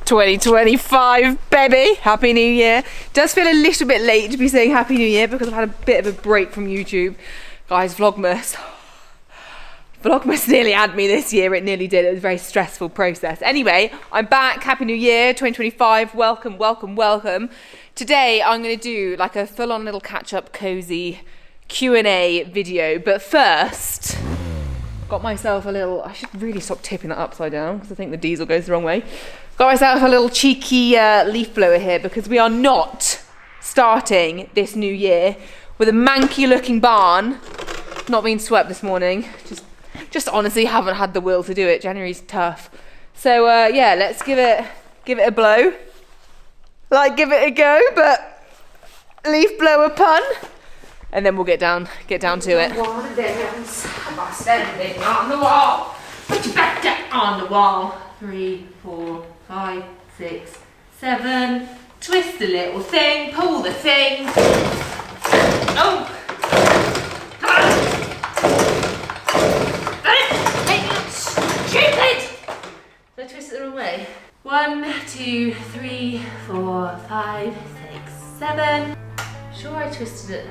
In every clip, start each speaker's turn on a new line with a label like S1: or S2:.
S1: 2025, baby. Happy New Year. Does feel a little bit late to be saying Happy New Year because I've had a bit of a break from YouTube. Guys, Vlogmas nearly had me this year. It nearly did. It was a very stressful process. Anyway, I'm back. Happy New Year, 2025. Welcome, welcome, welcome. Today, I'm going to do like a full-on little catch-up, cozy Q&A video. But first, got myself a little... I should really stop tipping that upside down because I think the diesel goes the wrong way. Got myself a little cheeky leaf blower here because we are not starting this new year with a manky-looking barn. Not being swept this morning. Just honestly haven't had the will to do it. January's tough. So yeah, let's give it a blow. Like give it a go, but leaf blower pun. And then we'll get down to it. Standing on the wall. Put your back down on the wall. 3, 4, 5, 6, 7. Twist the little thing. Pull the thing. Oh. Come on. Stupid! Did I twist it the wrong way? 1, 2, 3, 4, 5, 6, 7. Sure I twisted it.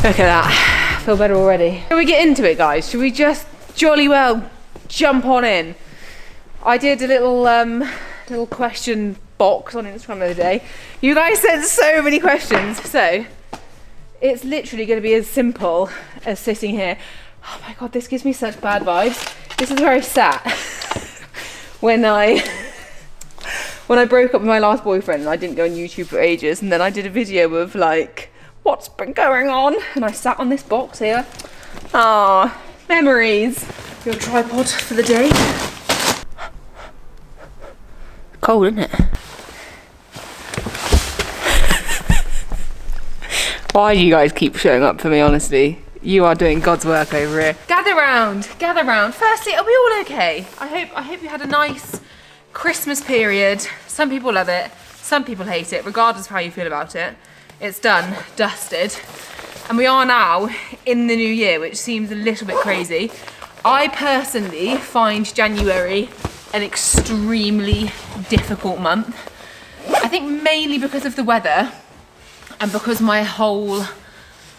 S1: Look at that, I feel better already. Shall we get into it, guys? Should we just jolly well jump on in? I did a little question box on Instagram the other day. You guys sent so many questions, so it's literally going to be as simple as sitting here. Oh my god, this gives me such bad vibes. This is where I sat when I broke up with my last boyfriend and I didn't go on YouTube for ages, and then I did a video of like what's been going on, and I sat on this box here. Ah, memories. Your tripod for the day. Cold, isn't it? Why do you guys keep showing up for me, honestly? You are doing God's work over here. Gather round, gather round. Firstly, are we all okay? I hope you had a nice Christmas period. Some people love it, some people hate it, regardless of how you feel about it. It's done, dusted, and we are now in the new year, which seems a little bit crazy. I personally find January an extremely difficult month. I think mainly because of the weather and because my whole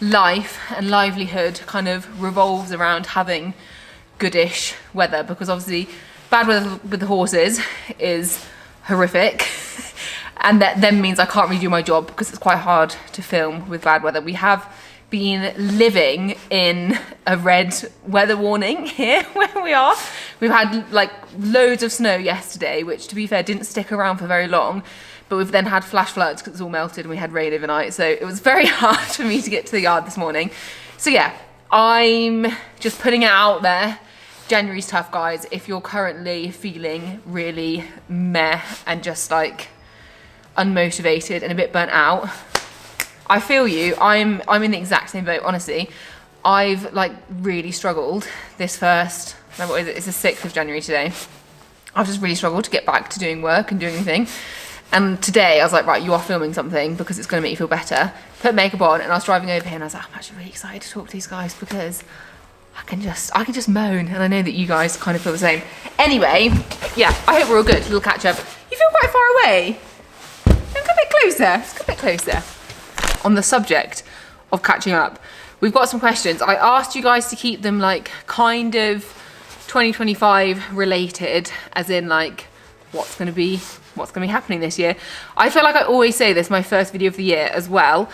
S1: life and livelihood kind of revolves around having goodish weather, because obviously bad weather with the horses is horrific. And that then means I can't really do my job because it's quite hard to film with bad weather. We have been living in a red weather warning here where we are. We've had like loads of snow yesterday, which to be fair didn't stick around for very long, but we've then had flash floods because it's all melted and we had rain overnight. So it was very hard for me to get to the yard this morning. So yeah, I'm just putting it out there. January's tough, guys. If you're currently feeling really meh and just like unmotivated and a bit burnt out, I feel you. I'm in the exact same boat, honestly. I've like really struggled this first, what is it? It's the 6th of January today. I've just really struggled to get back to doing work and doing anything. And today I was like, right, you are filming something because it's going to make you feel better. Put makeup on, and I was driving over here and I was like, I'm actually really excited to talk to these guys because I can just moan, and I know that you guys kind of feel the same. Anyway, yeah, I hope we're all good. Little catch up. You feel quite far away. Come a bit closer. Let's come a bit closer. On the subject of catching up, we've got some questions. I asked you guys to keep them like kind of 2025 related, as in like what's going to be happening this year. I feel like I always say this, my first video of the year as well.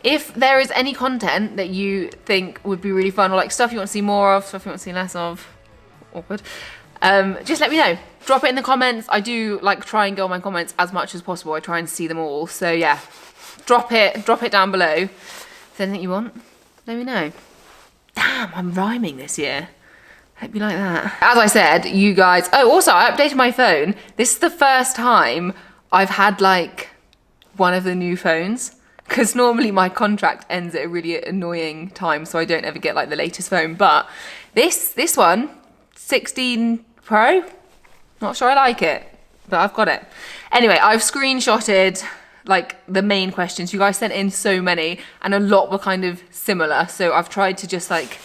S1: If there is any content that you think would be really fun, or like stuff you want to see more of, stuff you want to see less of, awkward, just let me know. Drop it in the comments. I do like try and go on my comments as much as possible. I try and see them all. So yeah, drop it down below. If there's anything you want, let me know. Damn, I'm rhyming this year. Hope you like that. As I said, you guys, oh, also I updated my phone. This is the first time I've had like one of the new phones, because normally my contract ends at a really annoying time, so I don't ever get like the latest phone. But this one, 16 Pro, not sure I like it, but I've got it. Anyway, I've screenshotted like the main questions. You guys sent in so many, and a lot were kind of similar, so I've tried to just like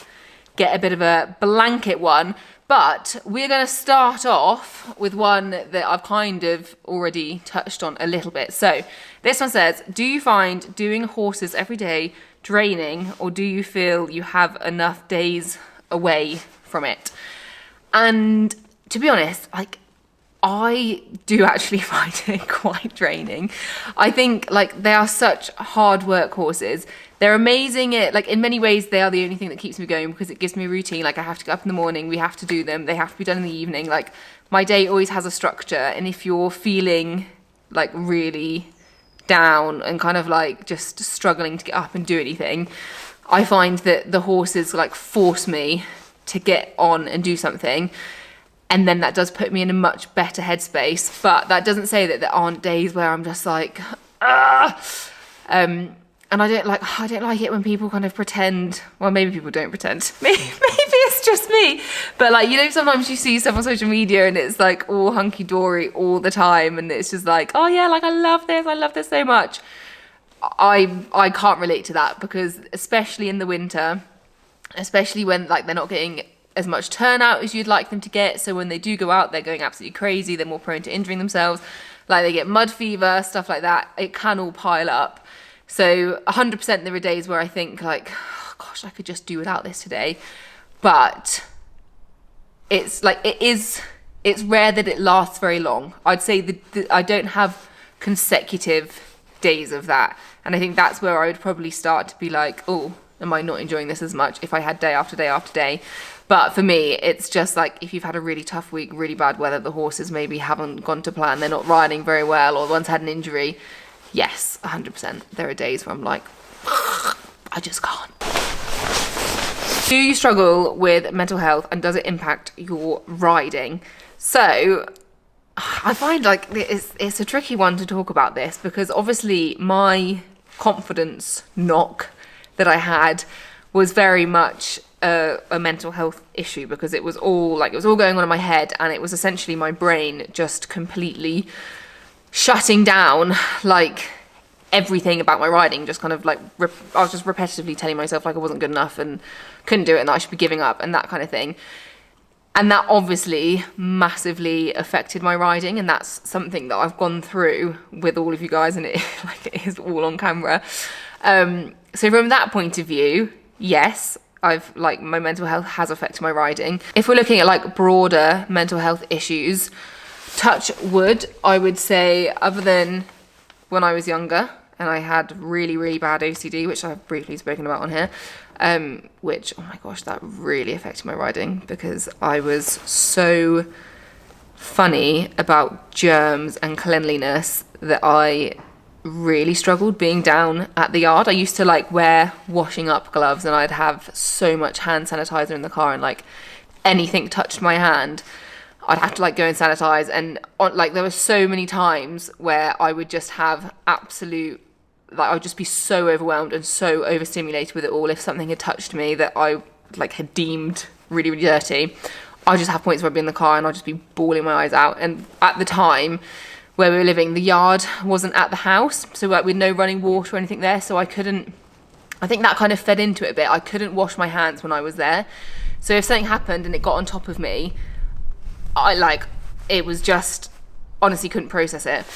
S1: get a bit of a blanket one. But we're going to start off with one that I've kind of already touched on a little bit. So this one says, do you find doing horses every day draining, or do you feel you have enough days away from it? And to be honest, like, I do actually find it quite draining. I think like they are such hard work horses. They're amazing at, like, in many ways they are the only thing that keeps me going, because it gives me a routine. Like, I have to get up in the morning, we have to do them, they have to be done in the evening. Like, my day always has a structure, and if you're feeling like really down and kind of like just struggling to get up and do anything, I find that the horses like force me to get on and do something. And then that does put me in a much better headspace. But that doesn't say that there aren't days where I'm just like, and I don't like it when people kind of pretend. Well, maybe people don't pretend. Maybe it's just me. But like, you know, sometimes you see stuff on social media and it's like all hunky-dory all the time, and it's just like, oh yeah, like I love this so much. I can't relate to that, because especially in the winter, especially when like they're not getting as much turnout as you'd like them to get. So when they do go out, they're going absolutely crazy. They're more prone to injuring themselves. Like they get mud fever, stuff like that. It can all pile up. So 100% there are days where I think like, oh, gosh, I could just do without this today. But it's like, it's rare that it lasts very long. I'd say I don't have consecutive days of that. And I think that's where I would probably start to be like, oh, am I not enjoying this as much if I had day after day after day? But for me, it's just like, if you've had a really tough week, really bad weather, the horses maybe haven't gone to plan, they're not riding very well, or one's had an injury. Yes, 100%. There are days where I'm like, I just can't. Do you struggle with mental health, and does it impact your riding? So I find like it's a tricky one to talk about this, because obviously my confidence knock that I had was very much a mental health issue, because it was all going on in my head, and it was essentially my brain just completely shutting down like everything about my riding. Just kind of like I was just repetitively telling myself like I wasn't good enough and couldn't do it, and that I should be giving up and that kind of thing. And that obviously massively affected my riding, and that's something that I've gone through with all of you guys, and it is all on camera. So from that point of view, yes, my mental health has affected my riding. If we're looking at like broader mental health issues, touch wood, I would say, other than when I was younger and I had really, really bad OCD, which I've briefly spoken about on here, which, oh my gosh, that really affected my riding, because I was so funny about germs and cleanliness that I really struggled being down at the yard. I used to like wear washing up gloves, and I'd have so much hand sanitizer in the car, and like anything touched my hand, I'd have to like go and sanitize. And like there were so many times where I would just have absolute, like I would just be so overwhelmed and so overstimulated with it all. If something had touched me that I like had deemed really, really dirty, I'd just have points where I'd be in the car and I'd just be bawling my eyes out. And at the time where we were living, the yard wasn't at the house, so like with no running water or anything there, so I think that kind of fed into it a bit. I couldn't wash my hands when I was there, so if something happened and it got on top of me, it was just, honestly couldn't process it.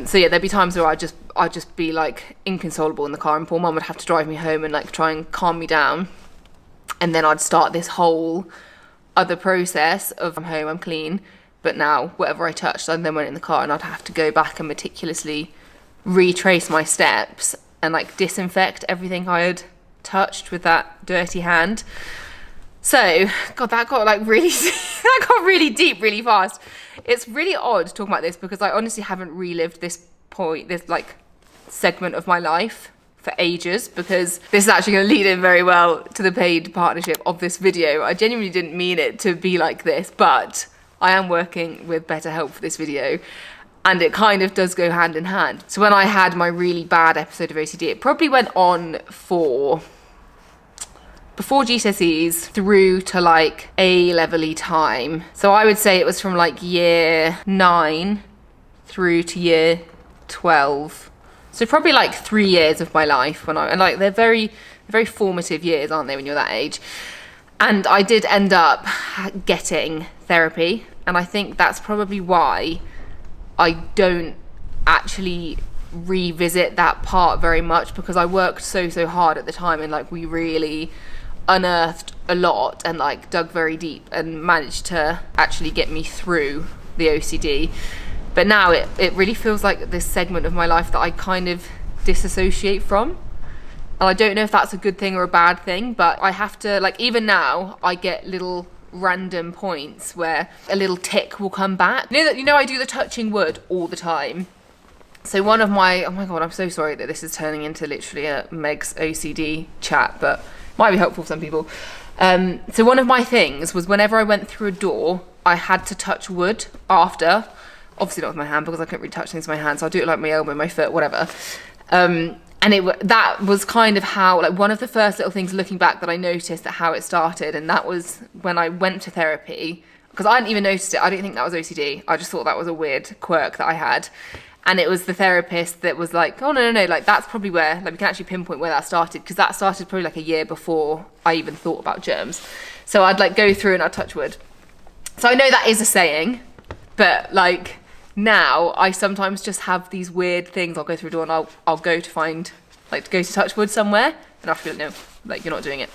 S1: So yeah, there'd be times where I'd just be like inconsolable in the car, and poor mum would have to drive me home and like try and calm me down, and then I'd start this whole other process of I'm home, I'm clean, but now whatever I touched, I then went in the car, and I'd have to go back and meticulously retrace my steps and like disinfect everything I had touched with that dirty hand. So, God, that got like really, that got really deep really fast. It's really odd talking about this, because I honestly haven't relived this like segment of my life for ages, because this is actually going to lead in very well to the paid partnership of this video. I genuinely didn't mean it to be like this, but I am working with BetterHelp for this video, and it kind of does go hand in hand. So when I had my really bad episode of OCD, it probably went on for before GCSEs through to like A-level-y time. So I would say it was from like year 9 through to year 12. So probably like 3 years of my life and like they're very formative years, aren't they, when you're that age? And I did end up getting therapy, and I think that's probably why I don't actually revisit that part very much, because I worked so hard at the time, and like we really unearthed a lot and like dug very deep and managed to actually get me through the OCD. But now it really feels like this segment of my life that I kind of disassociate from. And I don't know if that's a good thing or a bad thing, but I have to, like, even now I get little random points where a little tick will come back. You know I do the touching wood all the time. So one of my, oh my God, I'm so sorry that this is turning into literally a Meg's OCD chat, but it might be helpful for some people. So one of my things was whenever I went through a door, I had to touch wood after. Obviously not with my hand, because I couldn't really touch things with my hand, so I'll do it like my elbow, my foot, whatever. And that was kind of how, like, one of the first little things looking back that I noticed at how it started, and that was when I went to therapy, because I hadn't even noticed it. I didn't think that was OCD. I just thought that was a weird quirk that I had. And it was the therapist that was like, oh, no, like, that's probably where, like, we can actually pinpoint where that started, because that started probably like a year before I even thought about germs. So I'd like go through and I'd touch wood. So I know that is a saying, but like, now I sometimes just have these weird things. I'll go through a door and I'll go to find, like, to go to touch wood somewhere, and I'll feel like, no, like, you're not doing it.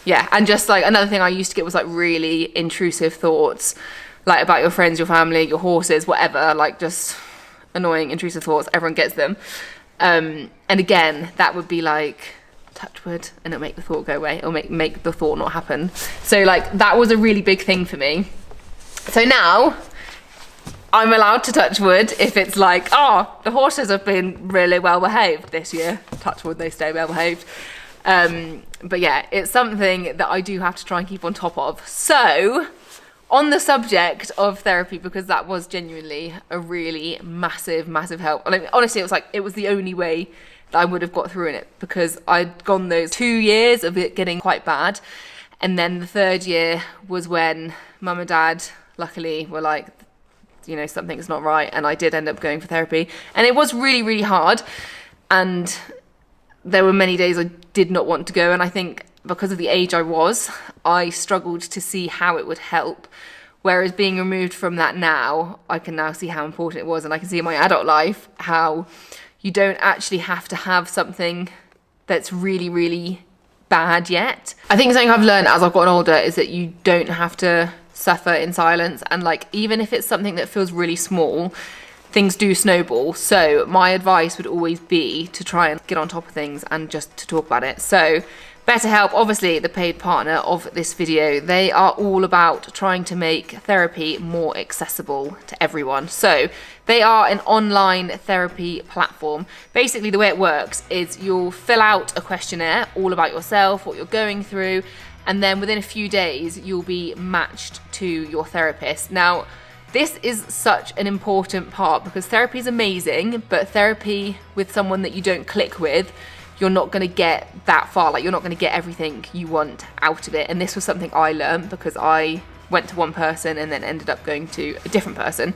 S1: Yeah, and just like another thing I used to get was like really intrusive thoughts, like about your friends, your family, your horses, whatever, like just annoying intrusive thoughts. Everyone gets them. And again, that would be like touch wood and it'll make the thought go away, or make the thought not happen. So like that was a really big thing for me. So now I'm allowed to touch wood if it's like, oh, the horses have been really well behaved this year. Touch wood, they stay well behaved. But yeah, it's something that I do have to try and keep on top of. So on the subject of therapy, because that was genuinely a really massive help. And I mean, honestly, it was the only way that I would have got through in it, because I'd gone those 2 years of it getting quite bad. And then the 3rd year was when mum and dad luckily were like, you know, something's not right, and I did end up going for therapy, and it was really hard, and there were many days I did not want to go, and I think because of the age I struggled to see how it would help, whereas being removed from that now, I can now see how important it was, and I can see in my adult life how you don't actually have to have something that's really bad yet. I think something I've learned as I've gotten older is that you don't have to suffer in silence, and like even if it's something that feels really small, things do snowball. So my advice would always be to try and get on top of things and just to talk about it. So BetterHelp, obviously the paid partner of this video, they are all about trying to make therapy more accessible to everyone. So they are an online therapy platform. Basically the way it works is you'll fill out a questionnaire all about yourself, what you're going through, and then within a few days you'll be matched to your therapist. Now this is such an important part, because therapy is amazing, but therapy with someone that you don't click with, you're not going to get that far. Like, you're not going to get everything you want out of it. And this was something I learned because I went to one person and then ended up going to a different person.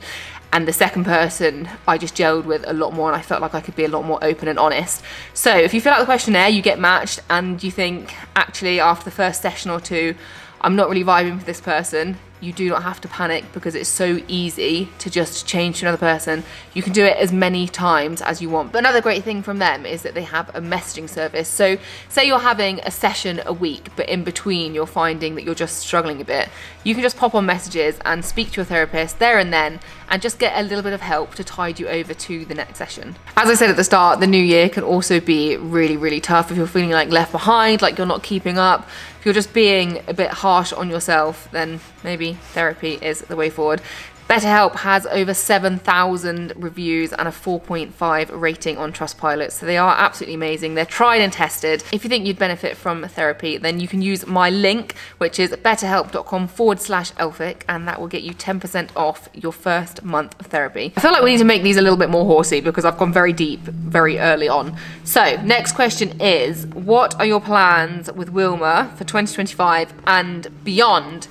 S1: And the second person I just gelled with a lot more, and I felt like I could be a lot more open and honest. So if you fill out the questionnaire, you get matched, and you think, actually, after the first session or two, I'm not really vibing with this person, you do not have to panic, because it's so easy to just change to another person. You can do it as many times as you want. But another great thing from them is that they have a messaging service. So say you're having a session a week, but in between you're finding that you're just struggling a bit, you can just pop on messages and speak to your therapist there and then, and just get a little bit of help to tide you over to the next session. As I said at the start, the new year can also be really tough if you're feeling like left behind, like you're not keeping up. If you're just being a bit harsh on yourself, then maybe therapy is the way forward. BetterHelp has over 7,000 reviews and a 4.5 rating on Trustpilot, so they are absolutely amazing. They're tried and tested. If you think you'd benefit from therapy, then you can use my link, which is betterhelp.com/Elphick, and that will get you 10% off your first month of therapy. I feel like we need to make these a little bit more horsey because I've gone very deep very early on. So, next question is, what are your plans with Wilma for 2025 and beyond?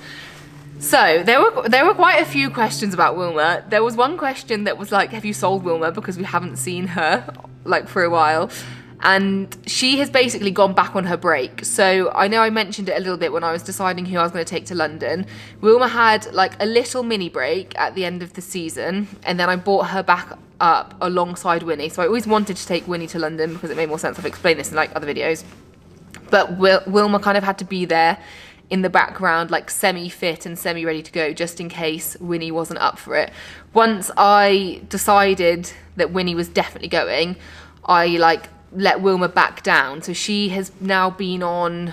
S1: So there were quite a few questions about Wilma. There was one question that was like, have you sold Wilma, because we haven't seen her like for a while, and she has basically gone back on her break. So I know I mentioned it a little bit when I was deciding who I was going to take to London. Wilma had like a little mini break at the end of the season, and then I brought her back up alongside Winnie. So I always wanted to take Winnie to London because it made more sense. I've explained this in like other videos, but Wilma kind of had to be there in the background, like semi-fit and semi-ready to go, just in case Winnie wasn't up for it. Once I decided that Winnie was definitely going, I like let Wilma back down. So she has now been on,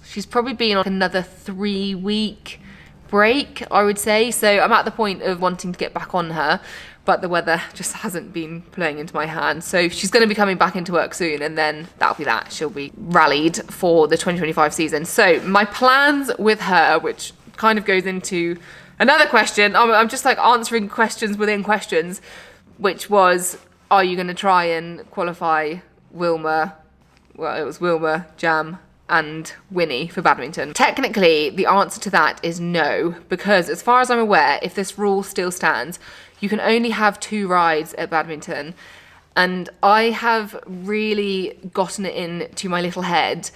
S1: she's probably been on another 3-week break, I would say. So I'm at the point of wanting to get back on her, but the weather just hasn't been playing into my hand. So she's going to be coming back into work soon, and then that'll be that. She'll be rallied for the 2025 season. So my plans with her, which kind of goes into another question. I'm just like answering questions within questions, which was, are you going to try and qualify Wilma? Well, it was Wilma, Jam, and Winnie for badminton. Technically, the answer to that is no, because as far as I'm aware, if this rule still stands, you can only have 2 rides at badminton. And I have really gotten it into my little head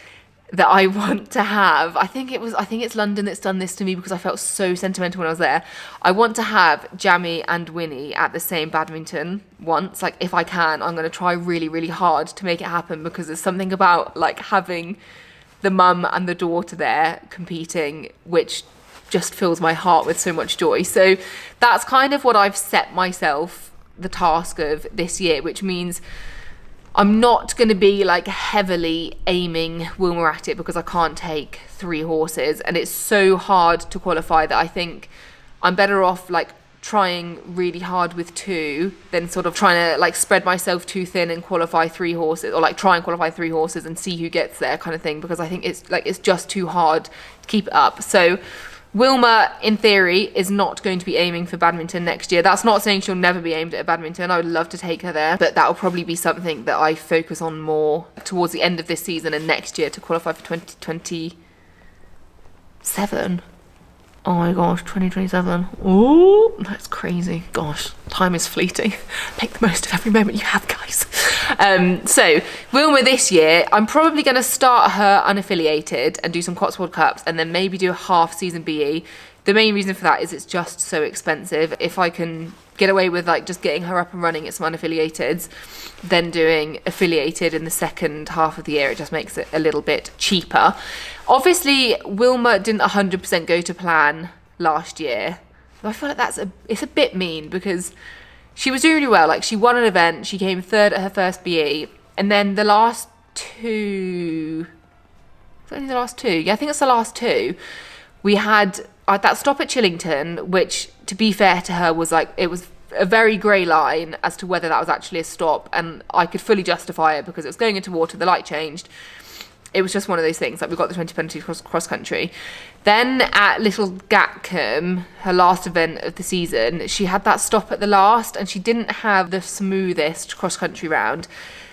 S1: that I want to have, I think it's London that's done this to me because I felt so sentimental when I was there. I want to have Jamie and Winnie at the same badminton once. Like, if I can, I'm going to try really, really hard to make it happen, because there's something about like having the mum and the daughter there competing, which just fills my heart with so much joy. So that's kind of what I've set myself the task of this year, which means I'm not going to be like heavily aiming Wilma at it, because I can't take 3 horses and it's so hard to qualify that I think I'm better off like trying really hard with 2 than sort of trying to like spread myself too thin and qualify 3 horses, or like try and qualify 3 horses and see who gets there kind of thing, because I think it's just too hard to keep it up. So Wilma, in theory, is not going to be aiming for badminton next year. That's not saying she'll never be aimed at badminton. I would love to take her there, but that will probably be something that I focus on more towards the end of this season and next year to qualify for 2027. Oh my gosh, 2027. Oh, that's crazy. Gosh, time is fleeting. Make the most of every moment you have, guys. So, Wilma this year, I'm probably going to start her unaffiliated and do some Cotswold Cups, and then maybe do a half season BE. The main reason for that is it's just so expensive. If I can get away with like just getting her up and running at some unaffiliateds, then doing affiliated in the second half of the year, it just makes it a little bit cheaper. Obviously, Wilma didn't 100% go to plan last year. I feel like it's a bit mean, because she was doing really well. Like, she won an event, she came 3rd at her first BE, and then the last 2, is it only the last 2? Yeah, I think it's the last 2. We had that stop at Chillington, which, to be fair to her, was like, it was a very grey line as to whether that was actually a stop, and I could fully justify it because it was going into water, the light changed. It was just one of those things. Like, we got the 20 penalties cross country. Then at Little Gatcombe, her last event of the season, she had that stop at the last, and she didn't have the smoothest cross country round.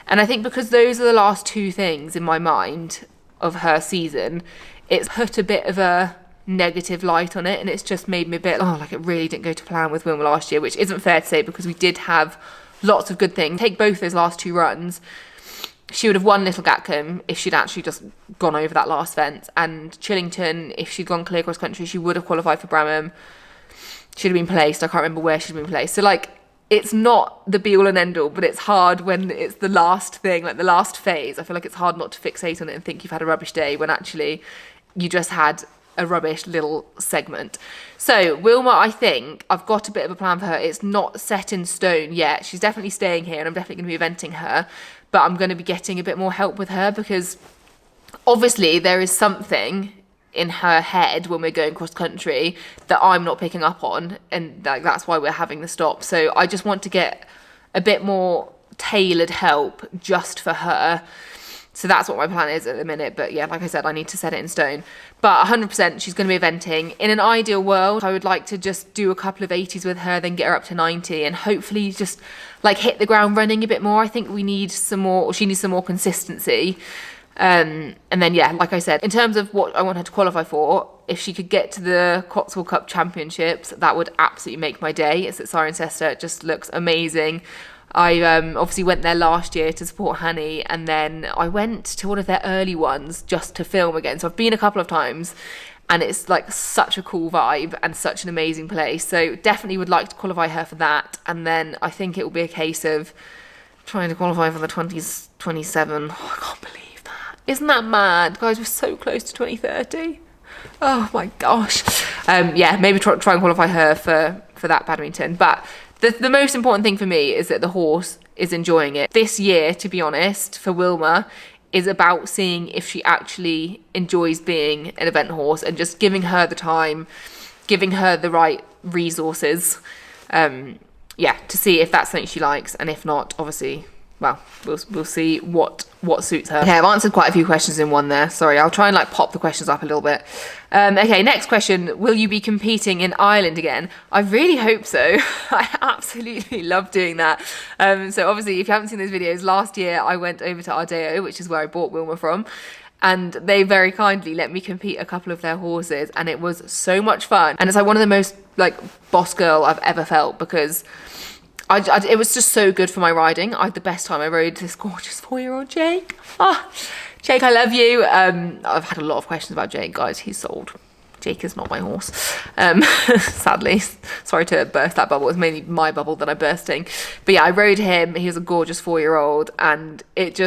S1: And I think because those are the last 2 things in my mind of her season, it's put a bit of a negative light on it, and it's just made me a bit, like, it really didn't go to plan with Wilma last year, which isn't fair to say, because we did have lots of good things. Take both those last 2 runs, she would have won Little Gatcombe if she'd actually just gone over that last fence, and Chillington, if she'd gone clear cross country, she would have qualified for Bramham. She'd have been placed. I can't remember where she'd been placed. So, like, it's not the be all and end all, but it's hard when it's the last thing, like the last phase. I feel like it's hard not to fixate on it and think you've had a rubbish day when actually you just had a rubbish little segment. So Wilma, I think I've got a bit of a plan for her. It's not set in stone yet. She's definitely staying here, and I'm definitely going to be eventing her, but I'm going to be getting a bit more help with her, because obviously there is something in her head when we're going cross country that I'm not picking up on, and like that's why we're having the stop. So I just want to get a bit more tailored help just for her. So that's what my plan is at the minute. But yeah, like I said, I need to set it in stone. But 100% she's going to be eventing. In an ideal world, I would like to just do a couple of 80s with her, then get her up to 90, and hopefully just like hit the ground running a bit more. I think we need some more, or she needs some more consistency. And then yeah, like I said, in terms of what I want her to qualify for, if she could get to the Cotswold Cup Championships, that would absolutely make my day. It's at Cirencester. It just looks amazing. I obviously went there last year to support Hanny, and then I went to one of their early ones just to film again. So I've been a couple of times, and it's like such a cool vibe and such an amazing place. So definitely would like to qualify her for that. And then I think it will be a case of trying to qualify for the 20s, 27. Oh, I can't believe. Isn't that mad? Guys, we're so close to 2030. Oh my gosh. Yeah, maybe try and qualify her for that badminton. But the most important thing for me is that the horse is enjoying it. This year, to be honest, for Wilma, is about seeing if she actually enjoys being an event horse and just giving her the time, giving her the right resources, yeah, to see if that's something she likes. And if not, obviously, well, we'll see what suits her. Okay, I've answered quite a few questions in one there. Sorry, I'll try and like pop the questions up a little bit. Okay, next question. Will you be competing in Ireland again? I really hope so. I absolutely love doing that. So obviously, if you haven't seen those videos, last year I went over to Ardeo, which is where I bought Wilma from, and they very kindly let me compete a couple of their horses, and it was so much fun. And it's like one of the most like boss girl I've ever felt, because it was just so good for my riding. I had the best time. I rode this gorgeous 4-year-old Jake. Ah, Jake, I love you. I've had a lot of questions about Jake, guys. He's sold. Jake is not my horse. Sadly, sorry to burst that bubble. It was mainly my bubble that I'm bursting. But yeah, I rode him. He was a gorgeous 4-year-old, and it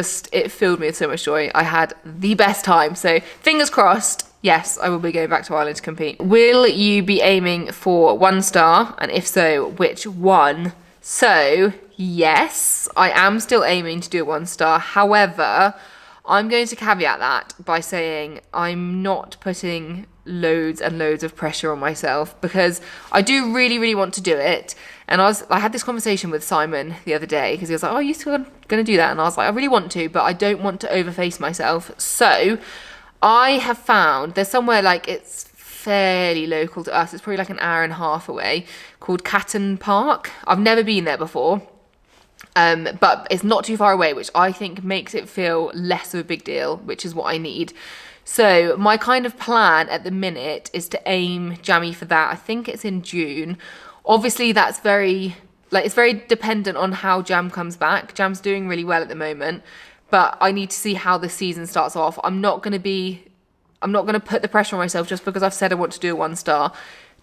S1: filled me with so much joy. I had the best time. So fingers crossed. Yes, I will be going back to Ireland to compete. Will you be aiming for 1 star? And if so, which one? So, yes, I am still aiming to do a 1 star. However, I'm going to caveat that by saying I'm not putting loads and loads of pressure on myself, because I do really, really want to do it. And I had this conversation with Simon the other day, because he was like, oh, are you still going to do that? And I was like, I really want to, but I don't want to overface myself. So I have found there's somewhere like it's fairly local to us. It's probably like an hour and a half away, called Catton Park. I've never been there before, but it's not too far away, which I think makes it feel less of a big deal, which is what I need. So my kind of plan at the minute is to aim jammy for that. I think it's in June. Obviously, that's it's very dependent on how Jam comes back. Jam's doing really well at the moment, but I need to see how the season starts off. I'm not going to put the pressure on myself just because I've said I want to do a 1 star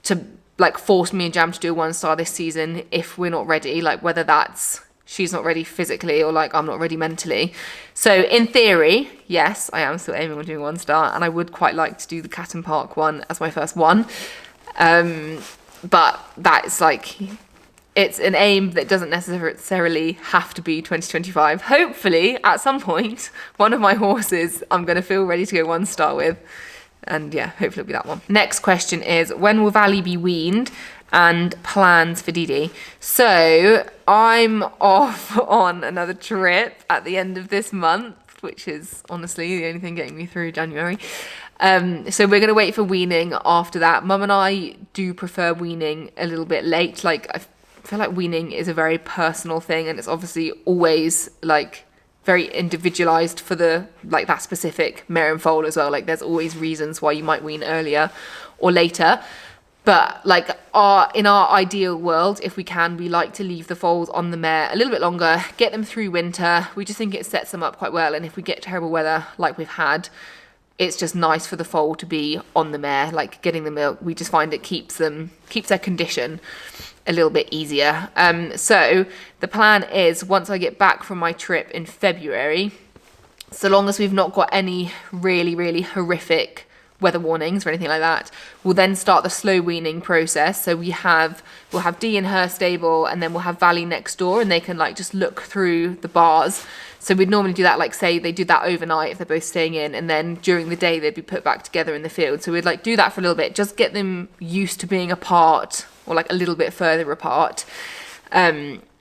S1: to like force me and Jam to do a 1 star this season if we're not ready, like whether that's she's not ready physically or like I'm not ready mentally. So in theory, yes, I am still aiming on doing 1 star, and I would quite like to do the Catton Park one as my first one. But that's like, it's an aim that doesn't necessarily have to be 2025. Hopefully, at some point, one of my horses I'm going to feel ready to go 1 star with. And yeah, hopefully it'll be that one. Next question is, when will Valley be weaned? And plans for Didi. So I'm off on another trip at the end of this month, which is honestly the only thing getting me through January. So we're going to wait for weaning after that. Mum and I do prefer weaning a little bit late. Like, I feel like weaning is a very personal thing, and it's obviously always like very individualized for the like that specific mare and foal as well. Like, there's always reasons why you might wean earlier or later. But like in our ideal world, if we can, we like to leave the foals on the mare a little bit longer, get them through winter. We just think it sets them up quite well. And if we get terrible weather like we've had, it's just nice for the foal to be on the mare, like getting the milk. We just find it keeps their condition a little bit easier. So the plan is, once I get back from my trip in February, so long as we've not got any really, really horrific weather warnings or anything like that. We'll then start the slow weaning process. So we'll have Dee in her stable, and then we'll have Valley next door, and they can like just look through the bars. So we'd normally do that, like say they do that overnight if they're both staying in, and then during the day they'd be put back together in the field. So we'd like do that for a little bit, just get them used to being apart, or like a little bit further apart.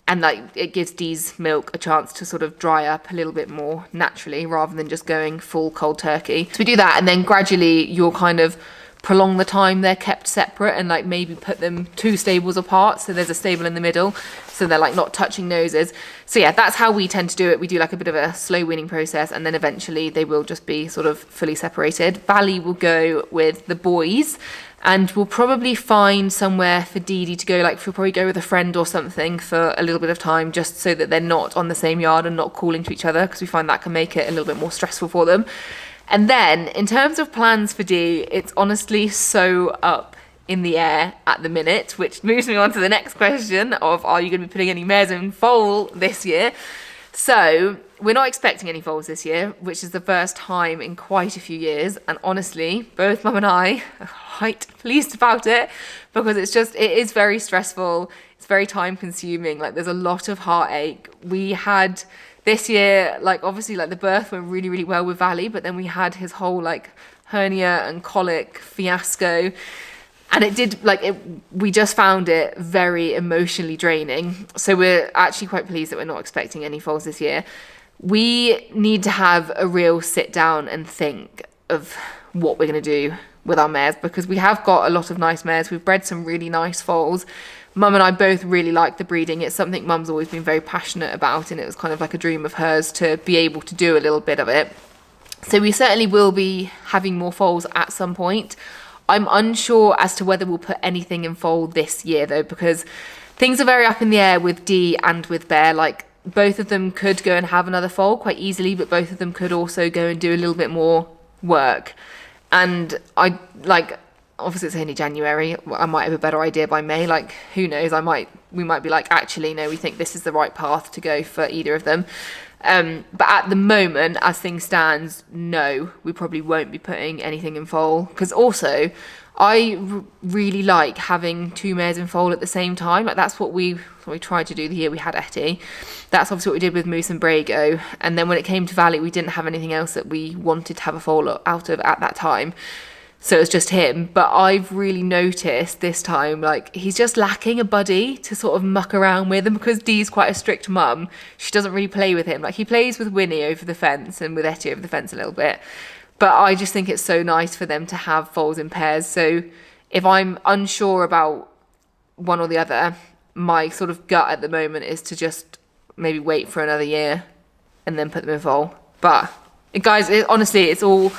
S1: And like it gives Dee's milk a chance to sort of dry up a little bit more naturally, rather than just going full cold turkey. So we do that, and then gradually you'll kind of prolong the time they're kept separate, and like maybe put them 2 stables apart, so there's a stable in the middle, so they're like not touching noses. So yeah, that's how we tend to do it. We do like a bit of a slow weaning process, and then eventually they will just be sort of fully separated. Valley will go with the boys, and we'll probably find somewhere for Dee Dee to go, like she'll probably go with a friend or something for a little bit of time, just so that they're not on the same yard and not calling to each other, because we find that can make it a little bit more stressful for them. And then in terms of plans for Dee, it's honestly so up in the air at the minute, which moves me on to the next question of, are you going to be putting any mares in foal this year? So we're not expecting any foals this year, which is the first time in quite a few years. And honestly, both Mum and I are quite pleased about it, because it is very stressful. It's very time consuming. Like there's a lot of heartache. We had this year, like obviously like the birth went really, really well with Valley, but then we had his whole like hernia and colic fiasco. And it did, we just found it very emotionally draining. So we're actually quite pleased that we're not expecting any foals this year. We need to have a real sit down and think of what we're going to do with our mares, because we have got a lot of nice mares. We've bred some really nice foals. Mum and I both really like the breeding. It's something Mum's always been very passionate about, and it was kind of like a dream of hers to be able to do a little bit of it. So we certainly will be having more foals at some point. I'm unsure as to whether we'll put anything in foal this year though, because things are very up in the air with Dee and with Bear. Like both of them could go and have another foal quite easily, but both of them could also go and do a little bit more work. And obviously it's only January. I might have a better idea by May. Like who knows? We might be like, actually no, we think this is the right path to go for either of them. But at the moment, as things stands, no, we probably won't be putting anything in foal, because also I really like having 2 mares in foal at the same time. Like that's what we tried to do the year we had Etty. That's obviously what we did with Moose and Brago. And then when it came to Valley, we didn't have anything else that we wanted to have a foal out of at that time. So it was just him. But I've really noticed this time, like he's just lacking a buddy to sort of muck around with. And because Dee's quite a strict mum, she doesn't really play with him. Like he plays with Winnie over the fence and with Etty over the fence a little bit. But I just think it's so nice for them to have foals in pairs. So if I'm unsure about one or the other, my sort of gut at the moment is to just maybe wait for another year and then put them in foal. But guys, honestly, it's all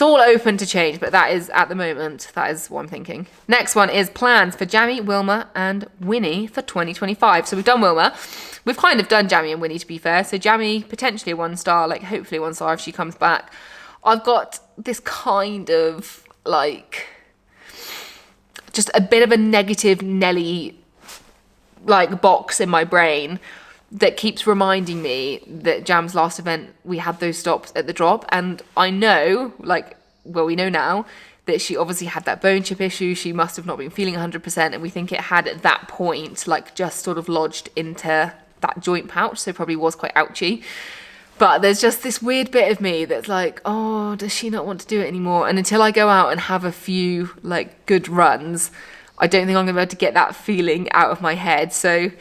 S1: open to change, but that is, at the moment, that is what I'm thinking. Next one is plans for Jamie, Wilma and Winnie for 2025. So we've done Wilma. We've kind of done Jamie and Winnie, to be fair. So Jamie, potentially a 1-star, like hopefully a 1-star if she comes back. I've got this kind of like just a bit of a negative Nelly like box in my brain that keeps reminding me that Jam's last event, we had those stops at the drop. And I know, we know now that she obviously had that bone chip issue. She must have not been feeling 100%. And we think it had at that point, just sort of lodged into that joint pouch. So probably was quite ouchy. But there's just this weird bit of me that's like, oh, does she not want to do it anymore? And until I go out and have a few good runs, I don't think I'm going to be able to get that feeling out of my head. So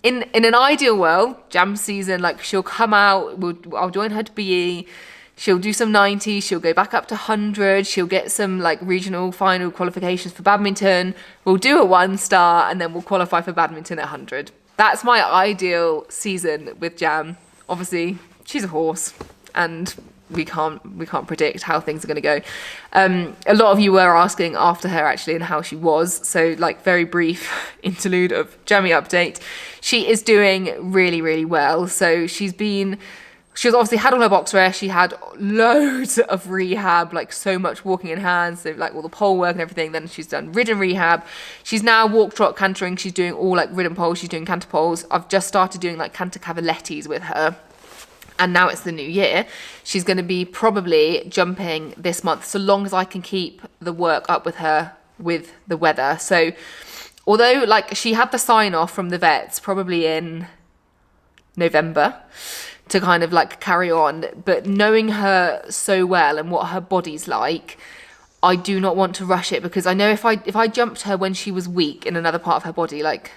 S1: in an ideal world, Jam season, she'll come out, I'll join her to BE, she'll do some 90s, she'll go back up to 100, she'll get some regional final qualifications for badminton, we'll do a 1-star, and then we'll qualify for badminton at 100. That's my ideal season with Jam. Obviously, she's a horse, and we can't predict how things are going to go. A lot of you were asking after her actually and how she was. So very brief interlude of Jamie update. She is doing really, really well. So she's obviously had all her box rest. She had loads of rehab, so much walking in hands. So all the pole work and everything. Then she's done ridden rehab. She's now walk, trot, cantering. She's doing all ridden poles. She's doing canter poles. I've just started doing canter cavalettes with her. and now it's the new year, she's going to be probably jumping this month, so long as I can keep the work up with her with the weather. So although like she had the sign off from the vets probably in November to kind of like carry on, but knowing her so well and what her body's like, I do not want to rush it, because I know if I jumped her when she was weak in another part of her body, like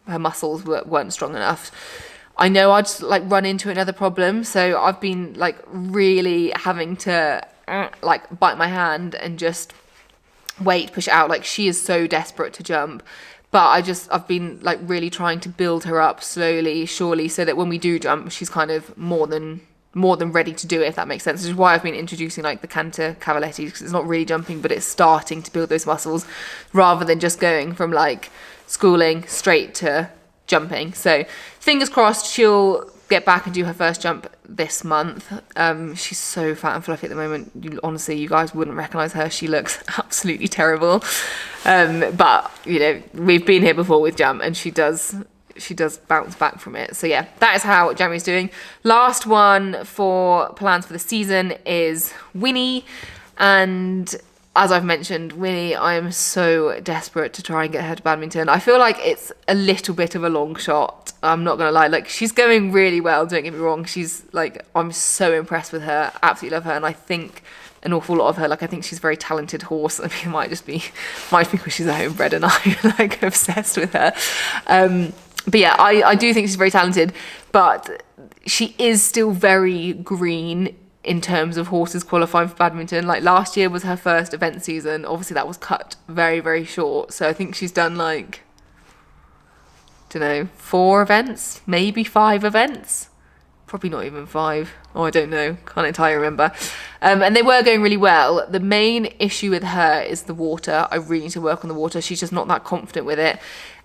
S1: her muscles weren't strong enough, I know I'd just like run into another problem. So I've been like really having to like bite my hand and just wait, push it out. Like she is so desperate to jump, but I've been like really trying to build her up slowly, surely, so that when we do jump, she's kind of more than ready to do it, if that makes sense. Which is why I've been introducing like the canter cavaletti, because it's not really jumping, but it's starting to build those muscles, rather than just going from like schooling straight to jumping. So fingers crossed she'll get back and do her first jump this month. She's so fat and fluffy at the moment. Honestly, you guys wouldn't recognize her. She looks absolutely terrible. But you know, we've been here before with jump, and she does bounce back from it. So yeah, that is how Jamie's doing. Last one for plans for the season is Winnie, and as I've mentioned, Winnie, I am so desperate to try and get her to badminton. I feel like it's a little bit of a long shot, I'm not gonna lie. Like, she's going really well, don't get me wrong. She's like, I'm so impressed with her, absolutely love her, and I think an awful lot of her. Like, I think she's a very talented horse. I mean, it might be because she's a homebred and I'm like obsessed with her. But yeah, I do think she's very talented, but she is still very green in terms of horses qualifying for badminton. Like, last year was her first event season. Obviously that was cut very, very short. So I think she's done like, don't know, 4 events, maybe 5 events. Probably not even 5. Oh, I don't know. Can't entirely remember. And they were going really well. The main issue with her is the water. I really need to work on the water. She's just not that confident with it.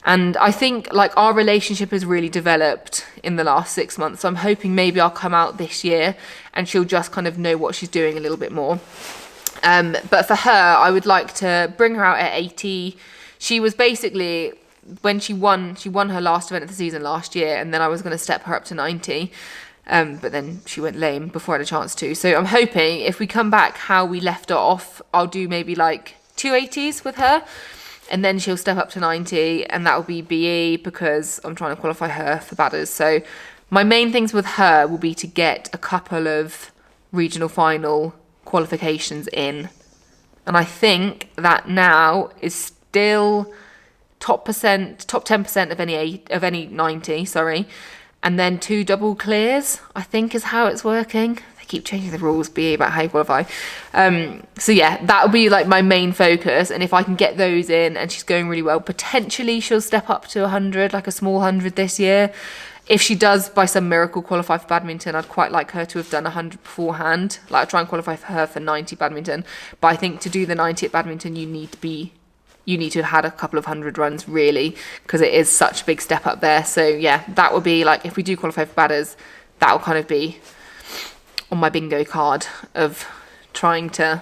S1: And I think like our relationship has really developed in the last 6 months. So I'm hoping maybe I'll come out this year and she'll just kind of know what she's doing a little bit more. But for her, I would like to bring her out at 80. She was basically, when she won her last event of the season last year, and then I was going to step her up to 90. But then she went lame before I had a chance to. So I'm hoping if we come back how we left off, I'll do maybe like 2 80s with her. And then she'll step up to 90, and that will be BE, because I'm trying to qualify her for badders. So my main things with her will be to get a couple of regional final qualifications in. And I think that now is still top 10% of any 90, sorry. And then 2 double clears, I think is how it's working. Keep changing the rules, BE, about how you qualify. So yeah, that will be like my main focus, and if I can get those in and she's going really well, potentially she'll step up to 100, like a small 100 this year. If she does by some miracle qualify for badminton, I'd quite like her to have done 100 beforehand. Like, I'll try and qualify for her for 90 badminton, but I think to do the 90 at badminton you need to have had a couple of 100 runs, really, because it is such a big step up there. So yeah, that would be like, if we do qualify for badders, that will kind of be on my bingo card of trying to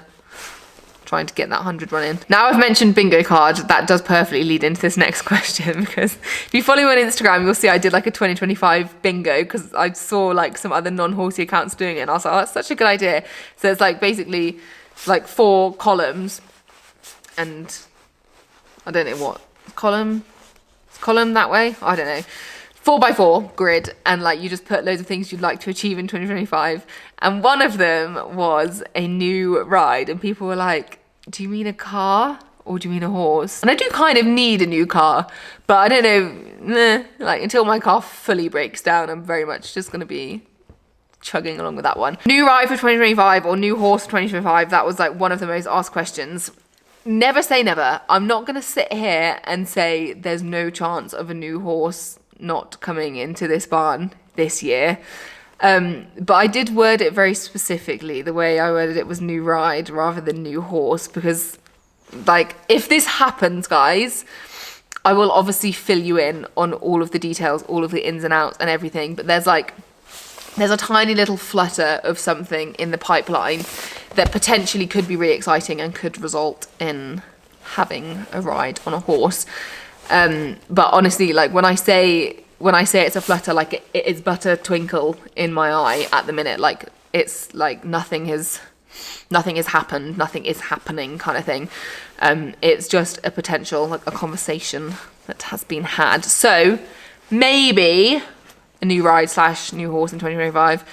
S1: get that 100 run in. Now I've mentioned bingo card, that does perfectly lead into this next question, because if you follow me on Instagram, you'll see I did like a 2025 bingo, because I saw like some other non-horsey accounts doing it, and I was like, oh, that's such a good idea. So it's like basically like 4 columns, and I don't know what column that way, I don't know. 4x4 grid, and like you just put loads of things you'd like to achieve in 2025, and one of them was a new ride, and people were like, do you mean a car or do you mean a horse? And I do kind of need a new car, but I don't know, like until my car fully breaks down, I'm very much just going to be chugging along with that one. New ride for 2025 or new horse for 2025, that was like one of the most asked questions. Never say never. I'm not going to sit here and say there's no chance of a new horse not coming into this barn this year, but I did word it very specifically. The way I worded it was new ride rather than new horse, because like, if this happens, guys, I will obviously fill you in on all of the details, all of the ins and outs and everything, but there's a tiny little flutter of something in the pipeline that potentially could be really exciting and could result in having a ride on a horse. But honestly, like, when I say when I say it's a flutter, like it is but a twinkle in my eye at the minute. Like it's like nothing has happened, nothing is happening kind of thing. It's just a potential, like a conversation that has been had. So maybe a new ride / new horse in 2025.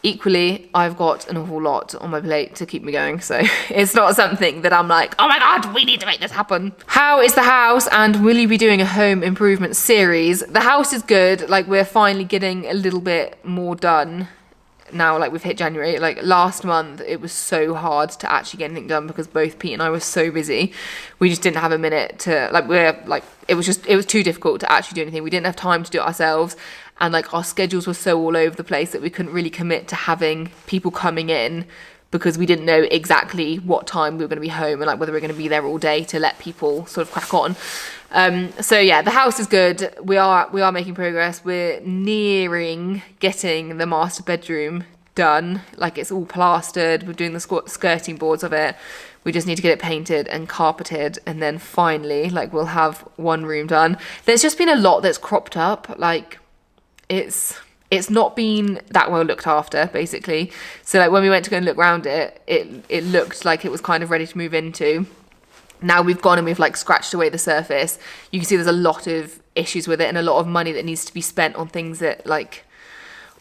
S1: Equally, I've got an awful lot on my plate to keep me going, so it's not something that I'm like, oh my god, we need to make this happen. How is the house, and will you be doing a home improvement series? The house is good, like we're finally getting a little bit more done now, like we've hit January. Like last month it was so hard to actually get anything done because both Pete and I were so busy. We just didn't have a minute to, like it was too difficult to actually do anything. We didn't have time to do it ourselves, and like our schedules were so all over the place that we couldn't really commit to having people coming in because we didn't know exactly what time we were going to be home and like whether we were going to be there all day to let people sort of crack on. So yeah, the house is good. We are making progress. We're nearing getting the master bedroom done. Like it's all plastered. We're doing the skirting boards of it. We just need to get it painted and carpeted, and then finally, like we'll have one room done. There's just been a lot that's cropped up. Like it's not been that well looked after, basically. So like when we went to go and look around it, it looked like it was kind of ready to move into. Now we've gone and we've like scratched away the surface. You can see there's a lot of issues with it and a lot of money that needs to be spent on things that, like,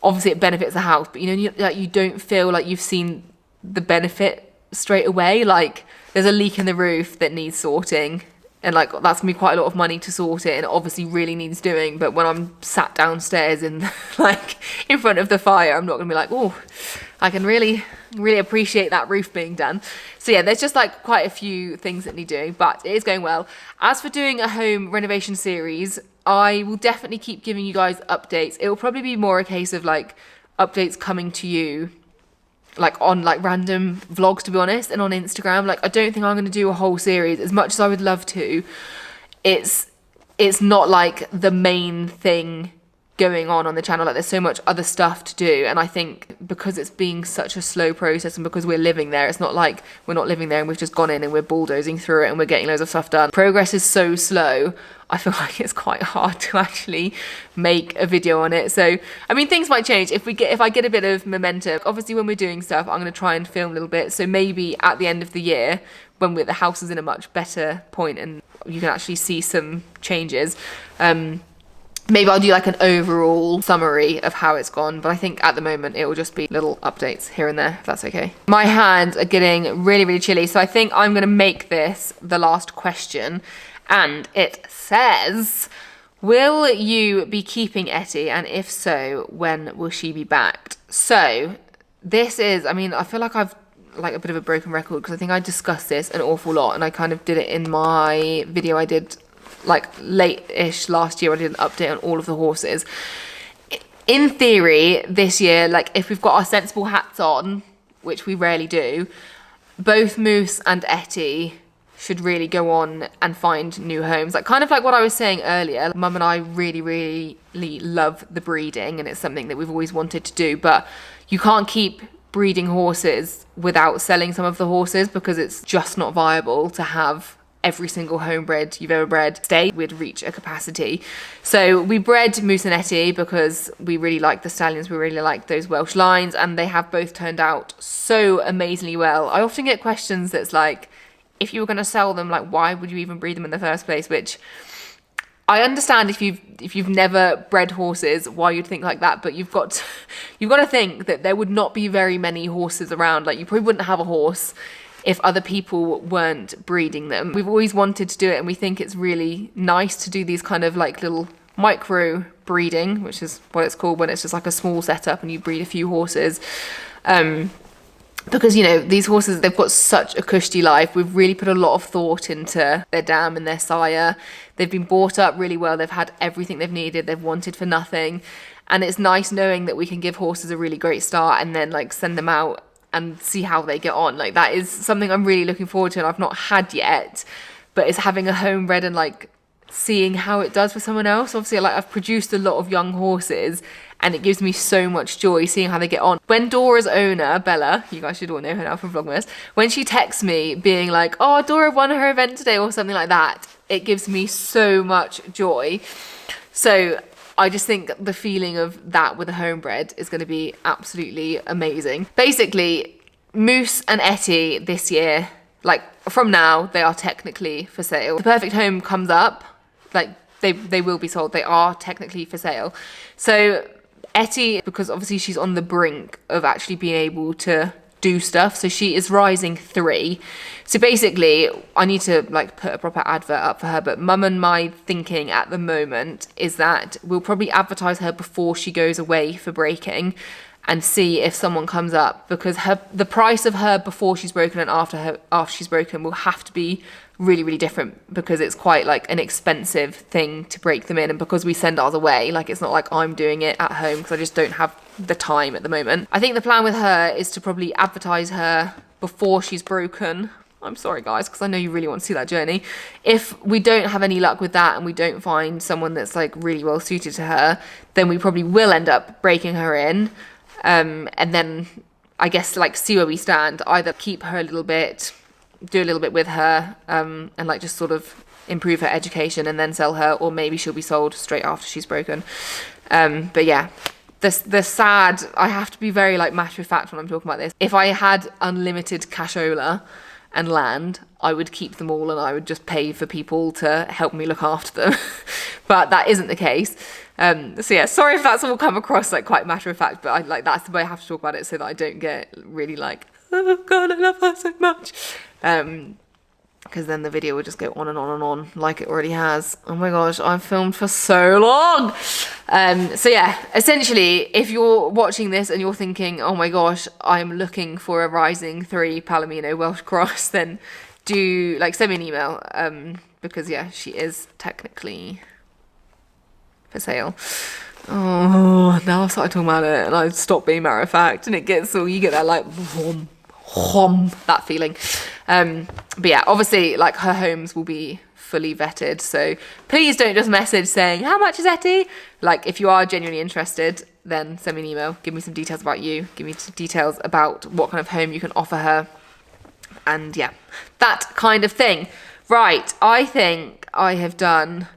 S1: obviously it benefits the house, but you don't feel like you've seen the benefit straight away. Like there's a leak in the roof that needs sorting, and like that's gonna be quite a lot of money to sort it, and it obviously really needs doing. But when I'm sat downstairs in like in front of the fire, I'm not gonna be like, oh, I can really appreciate that roof being done. So yeah, there's just like quite a few things that need doing, but it is going well. As for doing a home renovation series, I will definitely keep giving you guys updates. It will probably be more a case of like updates coming to you like on like random vlogs, to be honest, and on Instagram. Like I don't think I'm going to do a whole series, as much as I would love to. It's not like the main thing going on the channel. Like there's so much other stuff to do, and I think because it's being such a slow process and because we're living there, it's not like we're not living there and we've just gone in and we're bulldozing through it and we're getting loads of stuff done. Progress is so slow, I feel like it's quite hard to actually make a video on it. So I mean, things might change if I get a bit of momentum. Obviously when we're doing stuff, I'm going to try and film a little bit, so maybe at the end of the year when the house is in a much better point and you can actually see some changes, maybe I'll do like an overall summary of how it's gone, but I think at the moment it will just be little updates here and there, if that's okay. My hands are getting really, really chilly, so I think I'm gonna make this the last question, and it says, will you be keeping Etty, and if so, when will she be back? So this is, I mean, I feel like I've like a bit of a broken record because I think I discussed this an awful lot, and I kind of did it in my video I did like late-ish last year. I did an update on all of the horses. In theory, this year, like if we've got our sensible hats on, which we rarely do, both Moose and Etty should really go on and find new homes. Like kind of like what I was saying earlier, Mum and I really, really love the breeding, and it's something that we've always wanted to do, but you can't keep breeding horses without selling some of the horses because it's just not viable to have every single homebred you've ever bred stay. We'd reach a capacity. So we bred Moose and Etty because we really like the stallions, we really like those Welsh lines, and they have both turned out so amazingly well. I often get questions that's like, if you were going to sell them, like why would you even breed them in the first place? Which I understand if you've never bred horses, why you'd think like that, but you've got to think that there would not be very many horses around. Like you probably wouldn't have a horse if other people weren't breeding them. We've always wanted to do it, and we think it's really nice to do these kind of like little micro breeding, which is what it's called when it's just like a small setup and you breed a few horses. Because, you know, these horses, they've got such a cushy life. We've really put a lot of thought into their dam and their sire. They've been brought up really well. They've had everything they've needed. They've wanted for nothing. And it's nice knowing that we can give horses a really great start and then like send them out and see how they get on. Like that is something I'm really looking forward to, and I've not had yet, but it's having a homebred and like seeing how it does for someone else. Obviously, like I've produced a lot of young horses and it gives me so much joy seeing how they get on. When Dora's owner, Bella, you guys should all know her now from Vlogmas, when she texts me being like, oh, Dora won her event today or something like that, it gives me so much joy. So I just think the feeling of that with a homebred is going to be absolutely amazing. Basically, Moose and Etty this year, like from now, they are technically for sale. The perfect home comes up, like they will be sold. They are technically for sale. So Etty, because obviously she's on the brink of actually being able to do stuff, so she is rising 3. So basically I need to like put a proper advert up for her, but mum and my thinking at the moment is that we'll probably advertise her before she goes away for breaking and see if someone comes up, because the price of her before she's broken and after she's broken will have to be really, really different, because it's quite like an expensive thing to break them in, and because we send ours away, like it's not like I'm doing it at home because I just don't have the time at the moment. I think the plan with her is to probably advertise her before she's broken. I'm sorry guys, because I know you really want to see that journey. If we don't have any luck with that and we don't find someone that's like really well suited to her, then we probably will end up breaking her in. And then I guess like see where we stand, either keep her a little bit, do a little bit with her, and like just sort of improve her education and then sell her, or maybe she'll be sold straight after she's broken. But yeah, the sad, I have to be very like matter of fact when I'm talking about this. If I had unlimited cashola and land, I would keep them all and I would just pay for people to help me look after them. But that isn't the case. So yeah, sorry if that's all come across like quite matter of fact, but that's the way I have to talk about it so that I don't get really like, oh God, I love her so much. Because then the video will just go on and on and on like it already has. Oh my gosh, I've filmed for so long. So yeah, essentially, if you're watching this and you're thinking, oh my gosh, I'm looking for a rising 3 Palomino Welsh Cross, then do like send me an email, because yeah, she is technically for sale. Oh, now I've started talking about it and I stopped being matter of fact, and it gets all, you get that like that feeling. But yeah, obviously like her homes will be fully vetted, so please don't just message saying how much is Etty. Like if you are genuinely interested, then send me an email, give me some details about you, give me some details about what kind of home you can offer her, and yeah, that kind of thing. Right, I think I have done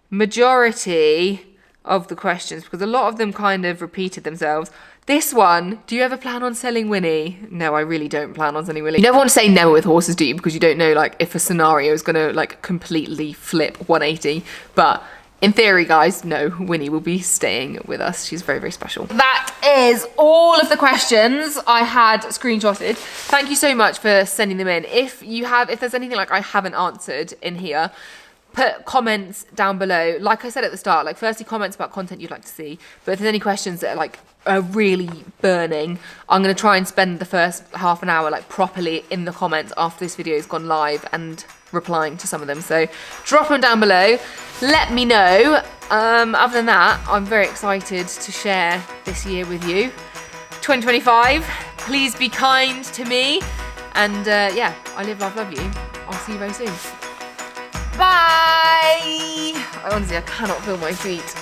S1: majority of the questions because a lot of them kind of repeated themselves. This one, do you ever plan on selling Winnie? No, I really don't plan on selling Winnie. You never want to say never with horses, do you? Because you don't know like if a scenario is going to like completely flip 180. But in theory, guys, no, Winnie will be staying with us. She's very, very special. That is all of the questions I had screenshotted. Thank you so much for sending them in. If there's anything like I haven't answered in here, put comments down below. Like I said at the start, like firstly comments about content you'd like to see, but if there's any questions that are really burning, I'm going to try and spend the first half an hour like properly in the comments after this video has gone live and replying to some of them. So drop them down below, let me know. Other than that, I'm very excited to share this year with you. 2025, please be kind to me, and yeah, I live, love you. I'll see you very soon. Bye! Honestly, I cannot feel my feet.